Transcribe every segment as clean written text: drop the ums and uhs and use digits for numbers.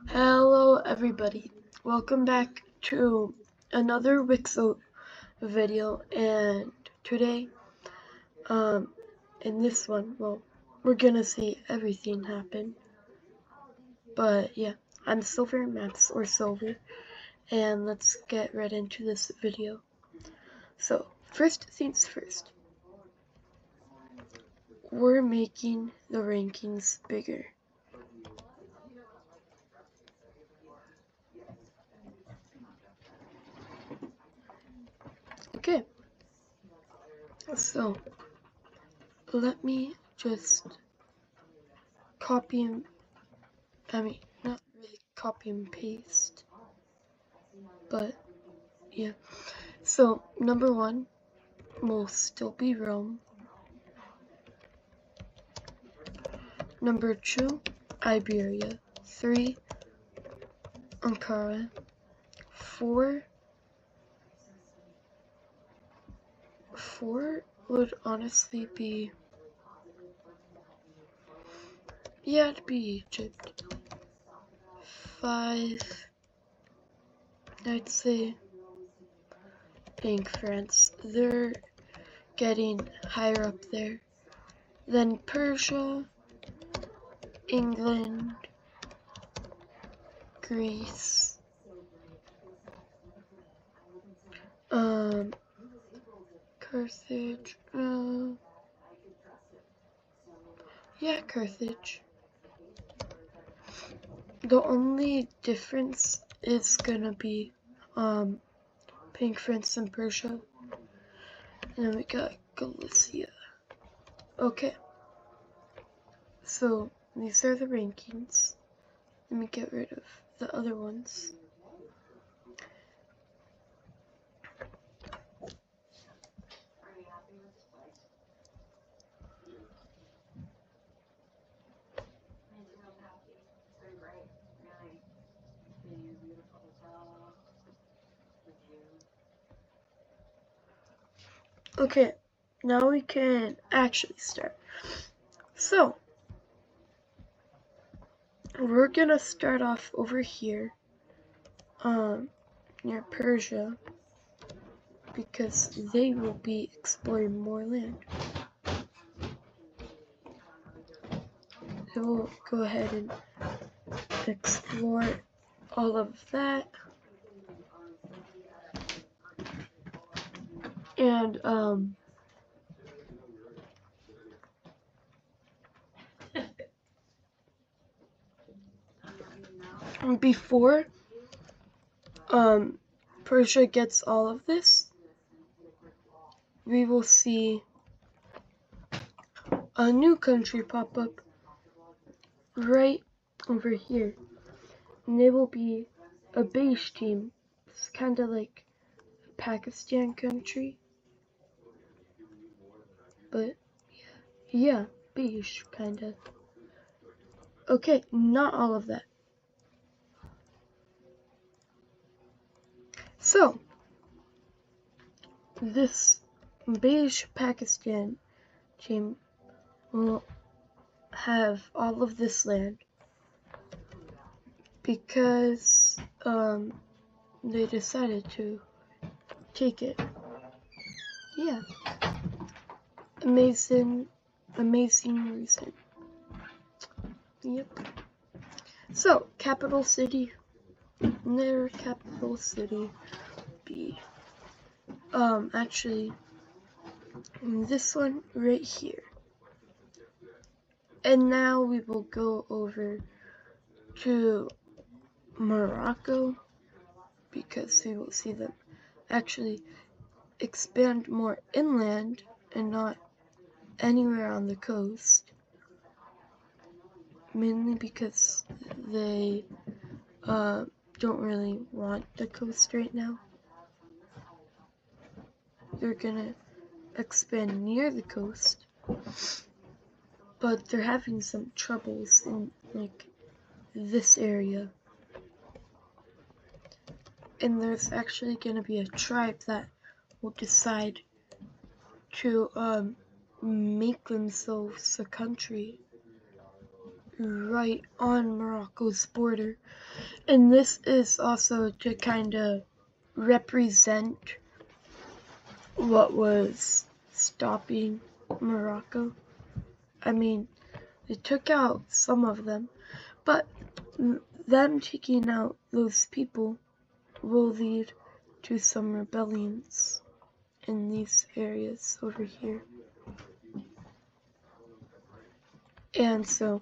Hello everybody, welcome back to another Wixo video, and today, in this one, we're gonna see everything happen, but yeah, I'm Silver, Maps or Silver, and let's get right into this video. So, first things first, we're making the rankings bigger. Okay, so let me just not really copy and paste, but yeah. So number 1 will still be Rome. Number 2, Iberia. 3, Ankara. 4 would honestly be, it'd be Egypt. 5, I'd say, France. They're getting higher up there. Then Persia, England, Greece, Carthage, Carthage. The only difference is gonna be, Pink France and Persia. And then we got Galicia. Okay. So, these are the rankings. Let me get rid of the other ones. Okay, now we can actually start. So, we're gonna start off over here, near Persia, because they will be exploring more land. They will go ahead and explore all of that. And, before, Persia gets all of this, we will see a new country pop up right over here. And they will be a beige team. It's kind of like a Pakistan country. But yeah, beige, kind of. Okay, not all of that. So, this beige Pakistan team will have all of this land because they decided to take it. Yeah, amazing reason. Yep. So, capital city. Their capital city be actually this one right here. And now we will go over to Morocco because we will see them actually expand more inland and not anywhere on the coast, mainly because they don't really want the coast right now. They're gonna expand near the coast, but they're having some troubles in like this area. And there's actually gonna be a tribe that will decide to make themselves a country right on Morocco's border. And this is also to kind of represent what was stopping Morocco. I mean, they took out some of them, but them taking out those people will lead to some rebellions in these areas over here. And so,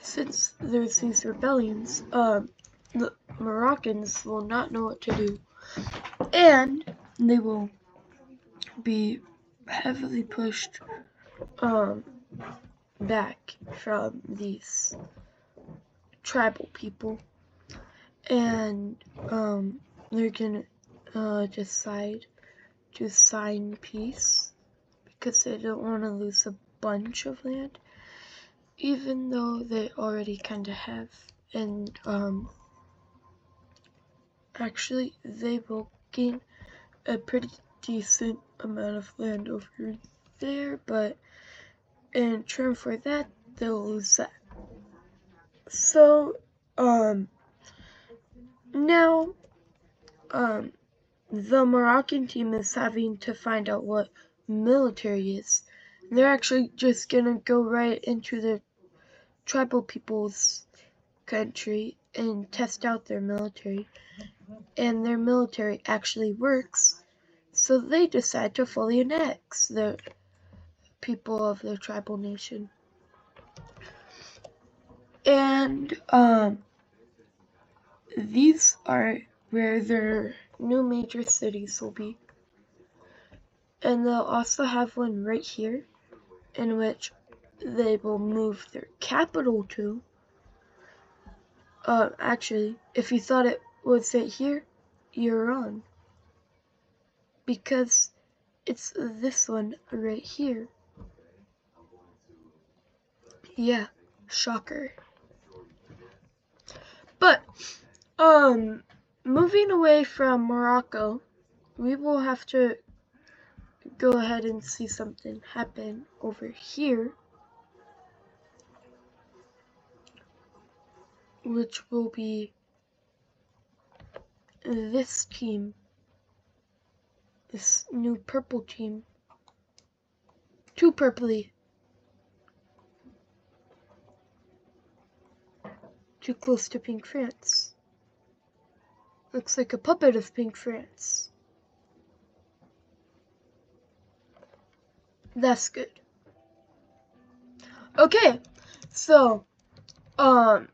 since there's these rebellions, the Moroccans will not know what to do, and they will be heavily pushed back from these tribal people, and they're gonna decide to sign peace because they don't want to lose a bunch of land, even though they already kind of have. And actually they will gain a pretty decent amount of land over there, but in return for that they'll lose that. So now the Moroccan team is having to find out what military is. They're actually just gonna go right into the tribal people's country and test out their military. And their military actually works, so they decide to fully annex the people of the tribal nation. And these are where their new major cities will be. And they'll also have one right here, in which they will move their capital to. Actually, if you thought it was right here, you're wrong. Because it's this one right here. Yeah, shocker. But, moving away from Morocco, we will have to go ahead and see something happen over here, which will be this team, this new purple team. Too purpley. Too close to Pink France. Looks like a puppet of Pink France. That's good. Okay, so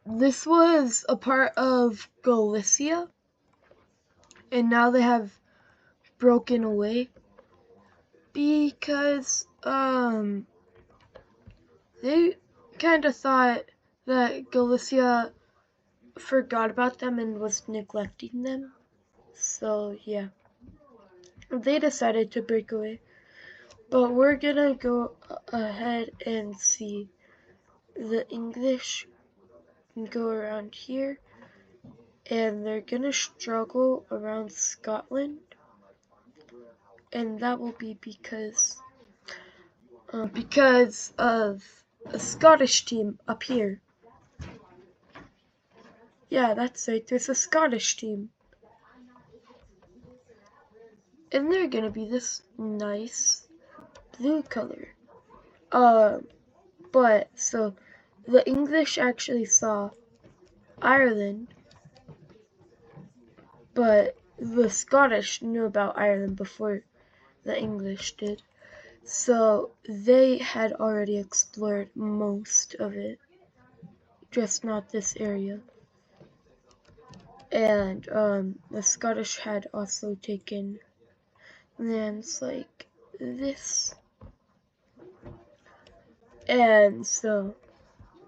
this was a part of Galicia, and now they have broken away because they kind of thought that Galicia forgot about them and was neglecting them. So yeah, they decided to break away. But we're gonna go ahead and see the English go around here, and they're gonna struggle around Scotland, and that will be because of a Scottish team up here. Yeah, that's right, there's a Scottish team. And they're gonna be this nice blue color. But, so, the English actually saw Ireland, but the Scottish knew about Ireland before the English did. So, they had already explored most of it, just not this area. And, the Scottish had also taken lands like this. And so,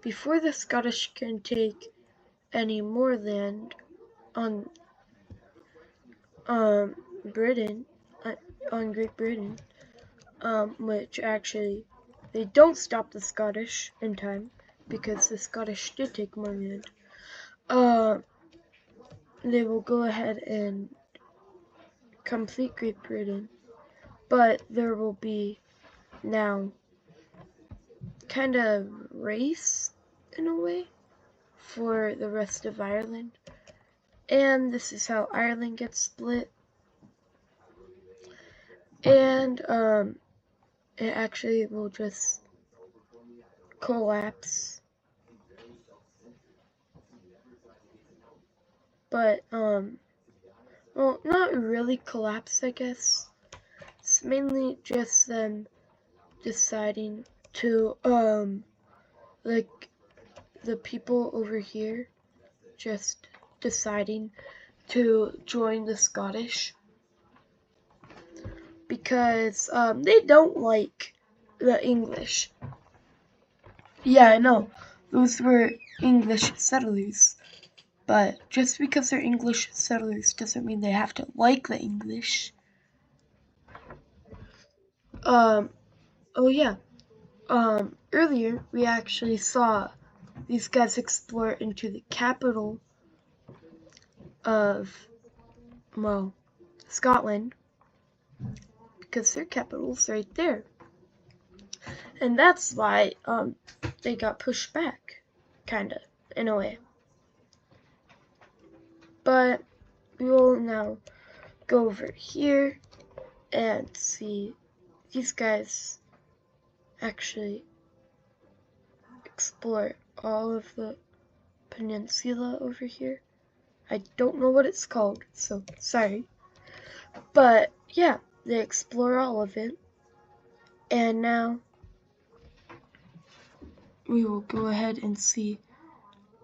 before the Scottish can take any more land on Britain, on Great Britain, which actually they don't stop the Scottish in time because the Scottish did take more land. They will go ahead and complete Great Britain, but there will be now kind of race in a way for the rest of Ireland. And this is how Ireland gets split. And it actually will just collapse. But well, not really collapse, I guess. It's mainly just them deciding to like the people over here just deciding to join the Scottish because they don't like the English. Yeah, I know. Those were English settlers. But just because they're English settlers doesn't mean they have to like the English. Oh yeah. Earlier we actually saw these guys explore into the capital of, well, Scotland, because their capital's right there. And that's why they got pushed back, kinda, in a way. But we will now go over here and see these guys actually explore all of the peninsula over here. I don't know what it's called, so sorry. But yeah, they explore all of it. And now we will go ahead and see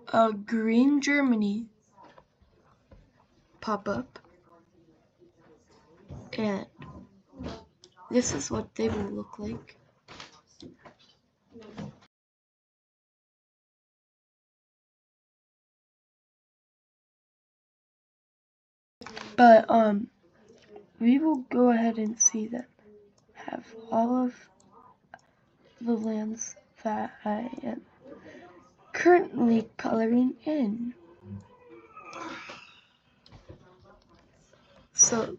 a green Germany pop up. And this is what they will look like. But we will go ahead and see them have all of the lands that I am currently coloring in. So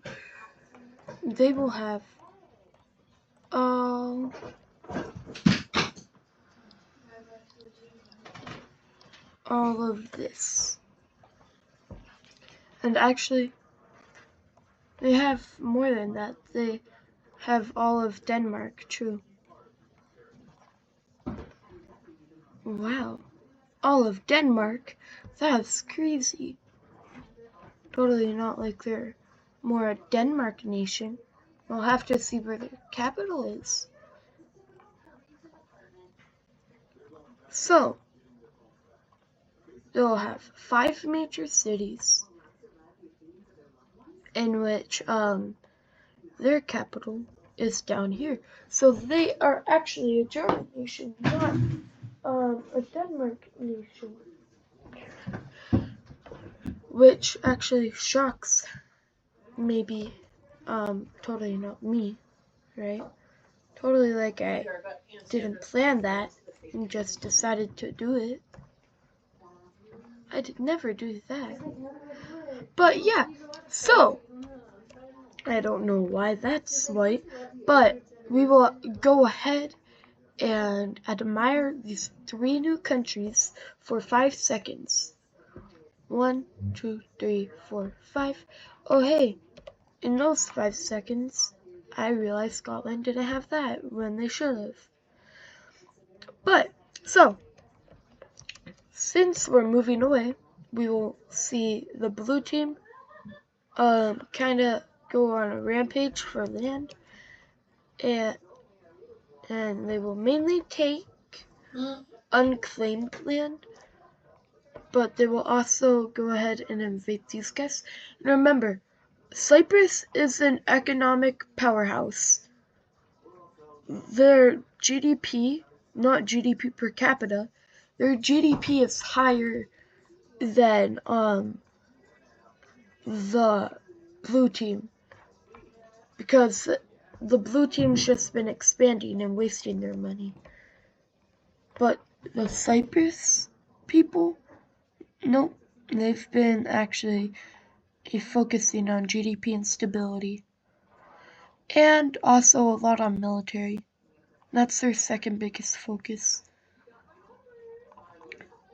they will have all of this. And actually, they have more than that. They have all of Denmark, too. Wow. All of Denmark? That's crazy. Totally not like they're more a Denmark nation. We'll have to see where their capital is. So, they'll have 5 major cities in which their capital is down here. So they are actually a German nation, not a Denmark nation. Which actually shocks maybe totally not me, right? Totally like I didn't plan that and just decided to do it. I did never do that. But yeah, so I don't know why that's white, but we will go ahead and admire these 3 new countries for 5 seconds. 1, 2, 3, 4, 5. Oh hey, in those 5 seconds, I realized Scotland didn't have that when they should have. But, so, since we're moving away, we will see the blue team kinda go on a rampage for land, and they will mainly take unclaimed land, but they will also go ahead and invade these guys. And remember, Cyprus is an economic powerhouse. Their GDP, not GDP per capita, their GDP is higher than the blue team, because the blue team's just been expanding and wasting their money. But the Cyprus people, nope, they've been actually focusing on GDP and stability, and also a lot on military. That's their second biggest focus.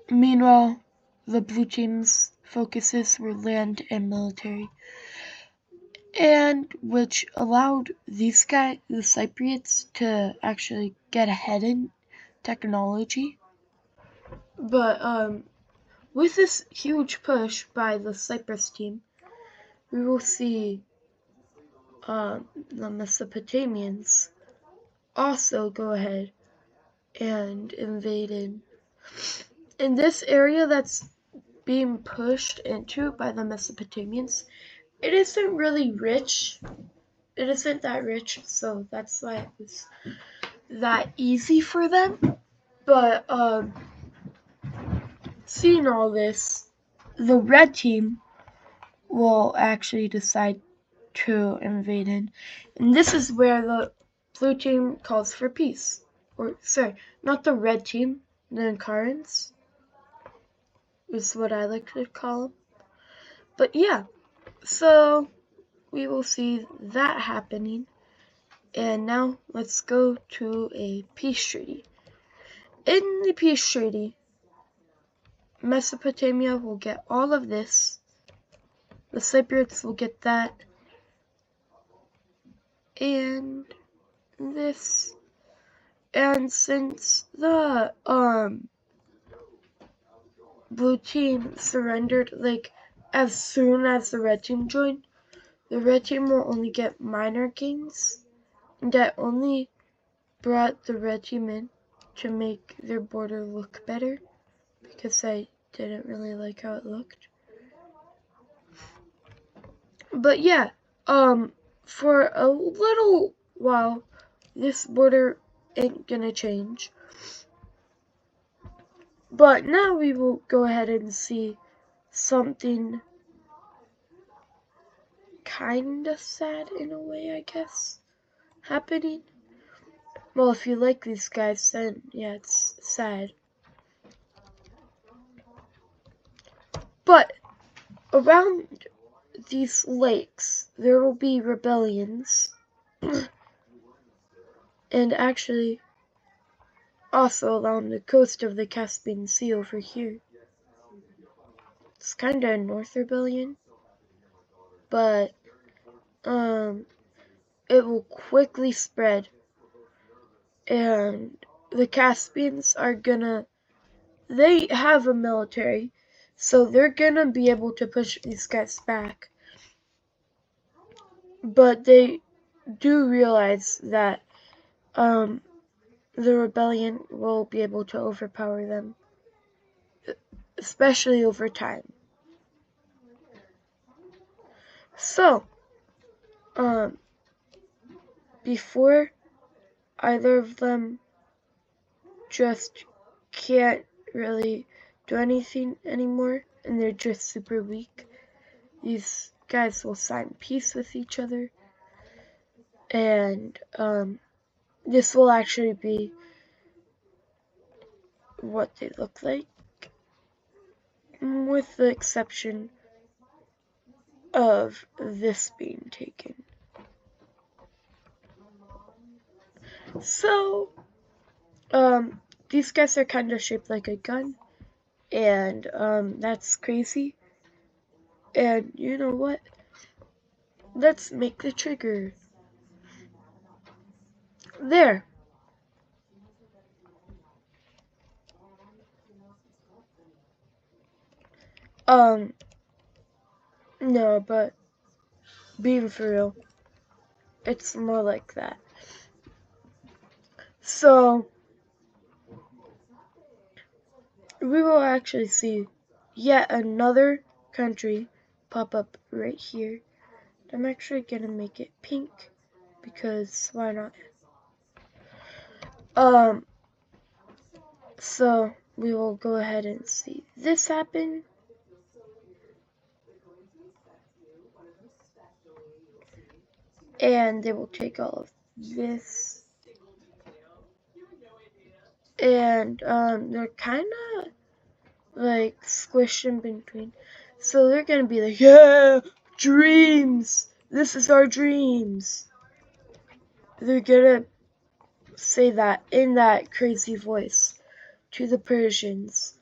Meanwhile, the blue team's focuses were land and military, and which allowed these guys, the Cypriots, to actually get ahead in technology. But with this huge push by the Cyprus team, we will see the Mesopotamians also go ahead and invade in this area that's being pushed into by the Mesopotamians. It isn't really rich. It isn't that rich, so that's why it was that easy for them. But seeing all this, the red team will actually decide to invade in. And this is where the blue team calls for peace. Or, sorry, not the red team, the Ankarans is what I like to call them. But yeah, so we will see that happening. And now let's go to a peace treaty. In the peace treaty, Mesopotamia will get all of this. The Cypriots will get that. And this. And since the blue team surrendered like as soon as the red team joined, the red team will only get minor gains. And that only brought the red team in to make their border look better, because I didn't really like how it looked. But yeah, for a little while, this border ain't gonna change. But now we will go ahead and see something kinda sad in a way, I guess, happening. Well, if you like these guys, then yeah, it's sad. But around these lakes, there will be rebellions. And actually, also along the coast of the Caspian Sea over here. It's kinda a North rebellion, but it will quickly spread, and the Caspians are they have a military, so they're gonna be able to push these guys back. But they do realize that the rebellion will be able to overpower them, especially over time. So, before either of them just can't really do anything anymore, and they're just super weak, these guys will sign peace with each other, and this will actually be what they look like, with the exception of this being taken. So, these guys are kind of shaped like a gun, and that's crazy. And you know what? Let's make the trigger. There. No, but being for real, it's more like that. So, we will actually see yet another country pop up right here. I'm actually gonna make it pink, because why not? So we will go ahead and see this happen. And they will take all of this. And they're kinda like squished in between. So they're gonna be like, yeah, dreams! This is our dreams! They're gonna say that in that crazy voice to the Persians.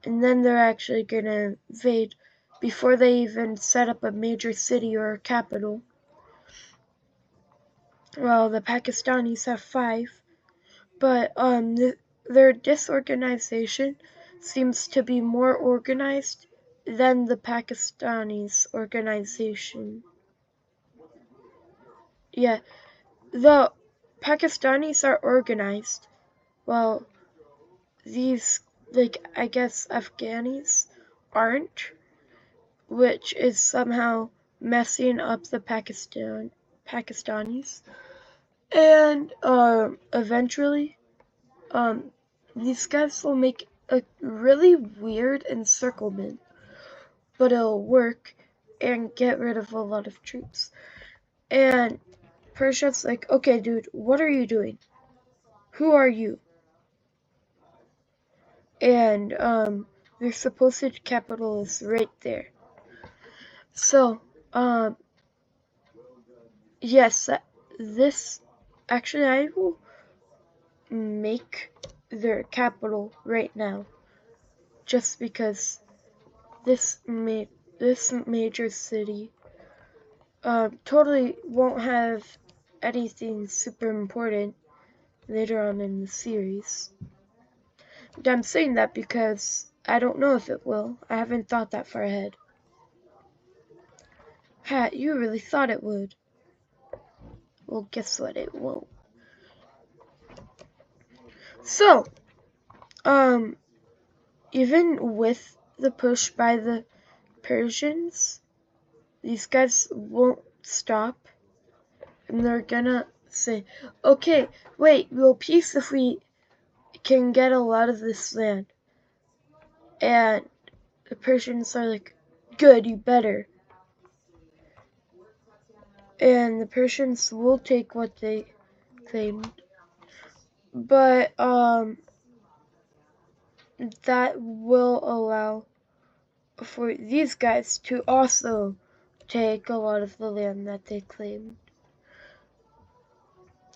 and then they're actually gonna invade before they even set up a major city or a capital. Well, the Pakistanis have 5, but their disorganization seems to be more organized than the Pakistanis' organization. Yeah, the Pakistanis are organized, while these, like, I guess Afghanis aren't, which is somehow messing up the Pakistanis. And eventually, these guys will make a really weird encirclement, but it'll work and get rid of a lot of troops. And Persia's like, okay, dude, what are you doing? Who are you? And their supposed capital is right there. So, yes, this, actually, I will make their capital right now, just because this major city totally won't have anything super important later on in the series. And I'm saying that because I don't know if it will. I haven't thought that far ahead. Hat, you really thought it would. Well, guess what? It won't. So, even with the push by the Persians, these guys won't stop, and they're gonna say, okay, wait, we'll peace if we can get a lot of this land. And the Persians are like, good, you better. And the Persians will take what they claimed, but that will allow for these guys to also take a lot of the land that they claimed.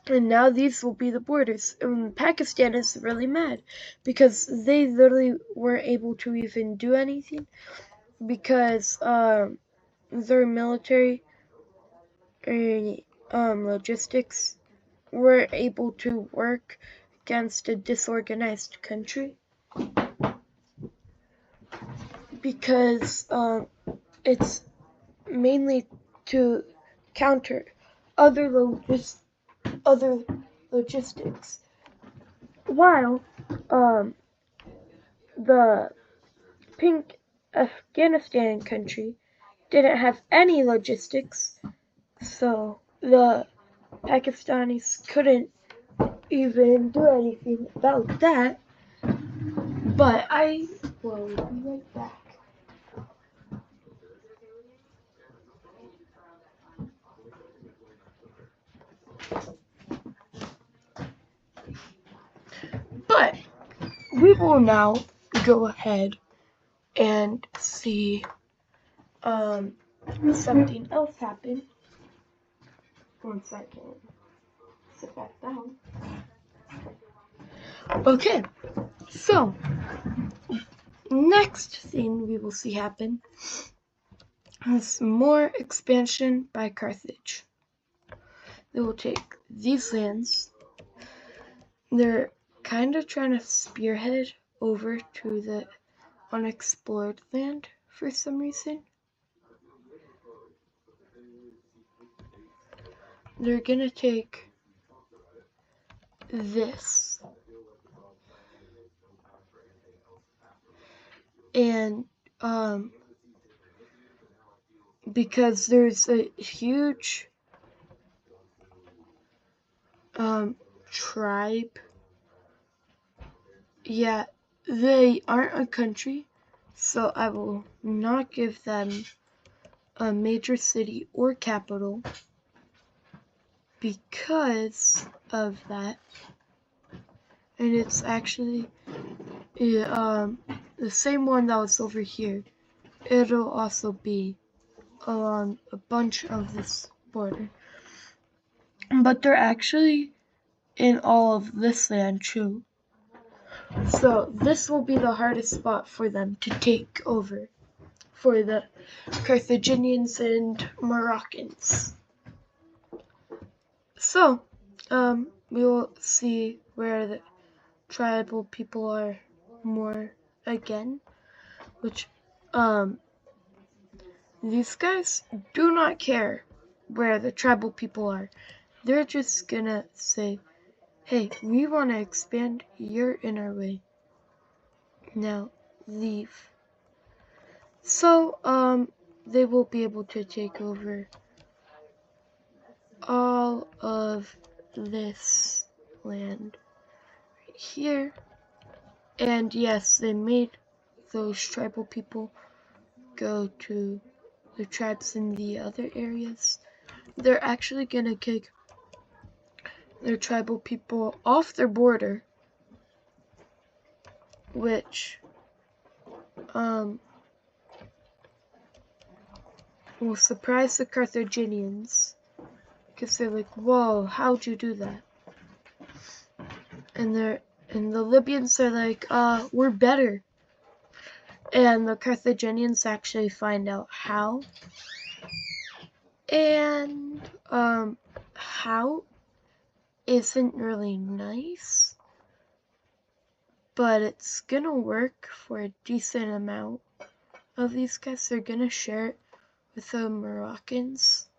And now these will be the borders. And Pakistan is really mad because they literally weren't able to even do anything because their military logistics were able to work against a disorganized country because it's mainly to counter other logistics, while the pink Afghanistan country didn't have any logistics, so the Pakistanis couldn't even do anything about that. But I will be right back. But we will now go ahead and see something else happen. 1 second. Sit back down. Okay, so next thing we will see happen is more expansion by Carthage. They will take these lands. They're kind of trying to spearhead over to the unexplored land for some reason. They're gonna take this and because there's a huge tribe. Yeah, they aren't a country, so I will not give them a major city or capital because of that. And it's actually the same one that was over here. It'll also be along a bunch of this border. But they're actually in all of this land too. So this will be the hardest spot for them to take over, for the Carthaginians and Moroccans. So, we will see where the tribal people are more again, which, these guys do not care where the tribal people are. They're just gonna say, hey, we want to expand, you're in our way. Now, leave. So, they will be able to take over all of this land right here. And yes, they made those tribal people go to the tribes in the other areas. They're actually gonna kick their tribal people off their border, which will surprise the Carthaginians, because they're like, whoa, how'd you do that? And the Libyans are like, we're better. And the Carthaginians actually find out how. And how isn't really nice, but it's gonna work for a decent amount of these guys. They're gonna share it with the Moroccans,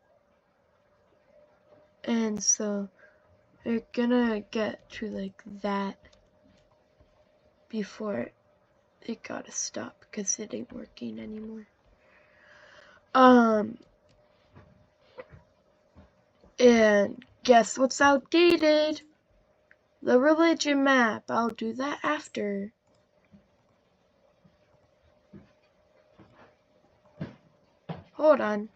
and so they're gonna get to like that before it gotta stop because it ain't working anymore. And guess what's outdated? The religion map. I'll do that after. Hold on.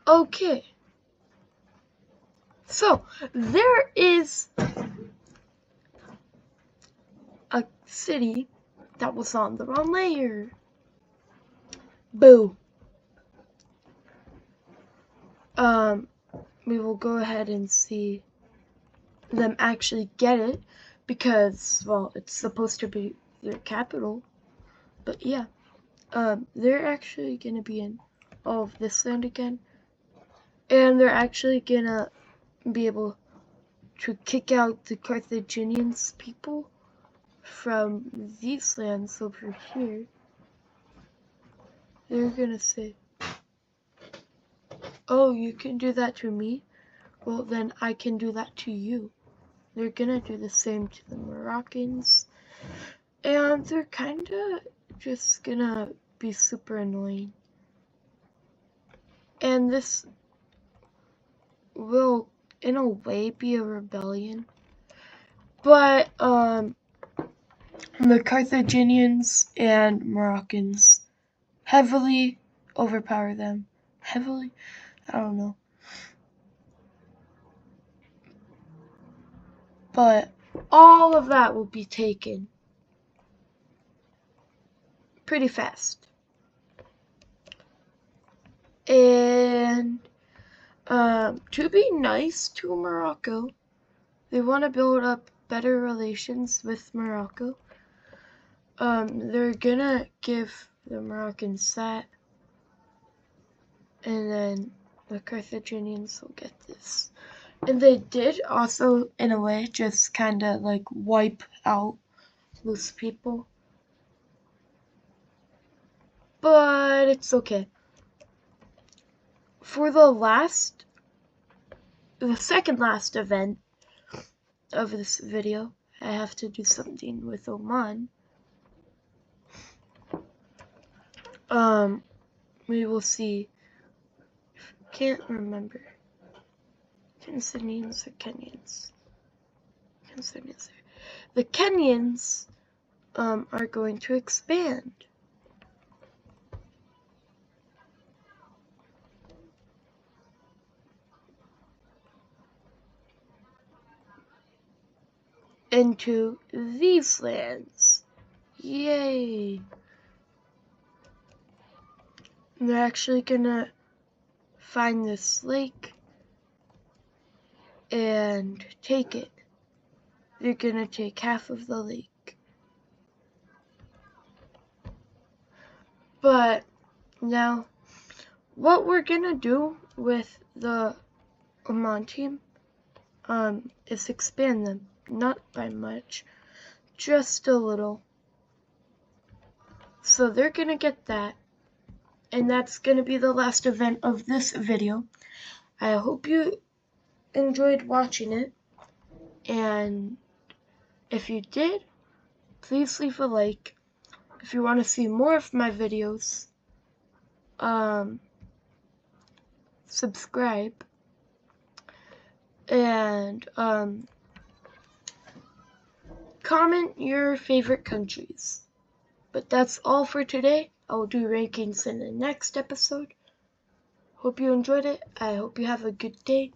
Okay. So, there is a city that was on the wrong layer. Boo. We will go ahead and see them actually get it because, well, it's supposed to be their capital. But yeah, they're actually gonna be in all of this land again. And they're actually gonna be able to kick out the Carthaginians people from these lands over here. They're gonna say, oh, you can do that to me? Well, then I can do that to you. They're gonna do the same to the Moroccans. And they're kinda just gonna be super annoying. And this will, in a way, be a rebellion. But, the Carthaginians and Moroccans heavily overpower them. Heavily? I don't know. But all of that will be taken pretty fast. And to be nice to Morocco, they want to build up better relations with Morocco. They're gonna give the Moroccans that, and then the Carthaginians will get this. And they did also, in a way, just kind of like wipe out those people. But it's okay. For the second last event of this video, I have to do something with Oman. We will see. Can't remember. Tanzanians or Kenyans? Tanzanians. The Kenyans are going to expand. Into these lands. Yay! They're actually gonna find this lake and take it. They're gonna take half of the lake. But now, what we're gonna do with the Oman team is expand them, not by much, just a little. So they're gonna get that, and that's gonna be the last event of this video. I hope you enjoyed watching it, and if you did, please leave a like. If you want to see more of my videos, subscribe, and comment your favorite countries. But that's all for today. I will do rankings in the next episode. Hope you enjoyed it. I hope you have a good day.